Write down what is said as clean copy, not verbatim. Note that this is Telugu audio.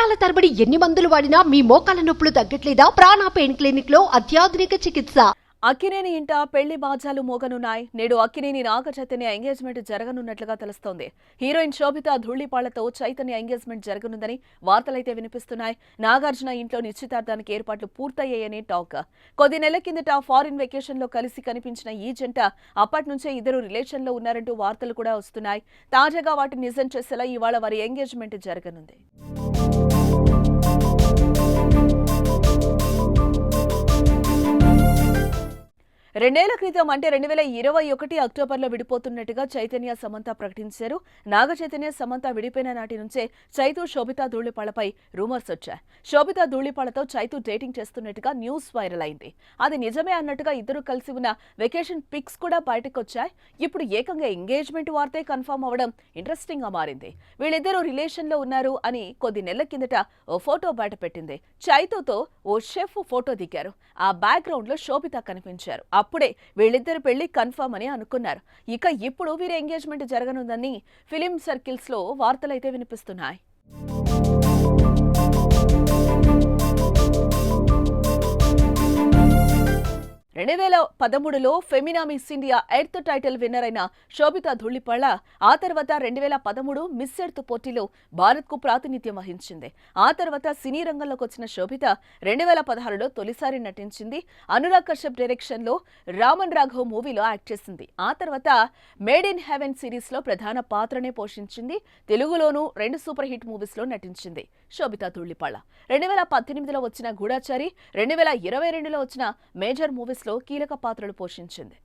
సంవత్సరాల తరబడి ఎన్ని మందులు వాడినా మీ మోకాల నొప్పులు తగ్గట్లేదా? ప్రాణ పెయిన్ క్లినిక్ లో అత్యాధునిక చికిత్స. అక్కినేని ఇంట పెళ్లి బాజాలు మోగనున్నాయి. నేడు అక్కినేని నాగ చైతన్య ఎంగేజ్మెంట్ జరగనున్నట్లుగా తెలుస్తోంది. హీరోయిన్ శోభిత ధూళిపాళ్లతో చైతన్య ఎంగేజ్మెంట్ జరగనుందని వార్తలైతే వినిపిస్తున్నాయి. నాగార్జున ఇంట్లో నిశ్చితార్థానికి ఏర్పాట్లు పూర్తయ్యాయని టాక్. కొద్ది నెలల కిందట ఫారిన్ వెకేషన్ లో కలిసి కనిపించిన ఈ జంట అప్పటి నుంచే ఇద్దరు రిలేషన్ లో ఉన్నారంటూ వార్తలు కూడా వస్తున్నాయి. తాజాగా వాటిని నిజం చేసేలా ఇవాళ వారి ఎంగేజ్మెంట్ జరగనుంది. 2 ఏళ్ల క్రితం అంటే 2021 అక్టోబర్లో విడిపోతున్నట్టుగా చైతన్య సమంత ప్రకటించారు. నాగ చైతన్య సమంత విడిపోయిన నాటి నుంచే చైతు శోభిత ధూళిపాళ్లపై రూమర్స్ వచ్చాయి. శోభిత ధూళిపాళ్లతో చైతు డేటింగ్ చేస్తున్నట్టుగా న్యూస్ వైరల్ అయింది. అది నిజమే అన్నట్టుగా ఇద్దరు కలిసి ఉన్న వెకేషన్ పిక్స్ కూడా బయటకు వచ్చాయి. ఇప్పుడు ఏకంగా ఎంగేజ్మెంట్ వార్తే కన్ఫర్మ్ అవ్వడం ఇంట్రెస్టింగ్ గా మారింది. వీళ్ళిద్దరూ రిలేషన్ లో ఉన్నారు అని కొద్ది నెలల కిందట ఓ ఫోటో బయట పెట్టింది. చైతుతో ఓ షెఫ్ ఫోటో దిగారు. ఆ బ్యాక్గ్రౌండ్ లో శోభిత కనిపించారు. అప్పుడే వీళ్ళిద్దరు పెళ్లి కన్ఫర్మ్ అని అనుకున్నారు. ఇక ఇప్పుడు వీరి ఎంగేజ్మెంట్ జరగనుందని ఫిలిం సర్కిల్స్ లో వార్తలైతే వినిపిస్తున్నాయి. 2013లో Femina Miss India Earth title winner అయిన శోభిత ధూళిపాళ్ల ఆ తర్వాత 2013 మిస్ ఎర్త్ పోటీలో భారత్ కు ప్రాతినిధ్యం వహించింది. ఆ తర్వాత సినీ రంగంలోకి వచ్చిన శోభిత 2016లో తొలిసారి నటించింది. అనురాగ్ కశ్యప్ డైరెక్షన్ లో రామన్ రాఘవ్ మూవీలో యాక్ట్ చేసింది. ఆ తర్వాత మేడ్ ఇన్ హెవెన్ సిరీస్ లో ప్రధాన పాత్రనే పోషించింది. తెలుగులోనూ 2 సూపర్ హిట్ మూవీస్ లో నటించింది శోభిత ధూళిపాళ్ల. 2018లో వచ్చిన గూఢచారి, 2022లో వచ్చిన మేజర్ మూవీస్ లో కీలక పాత్రలు పోషించింది.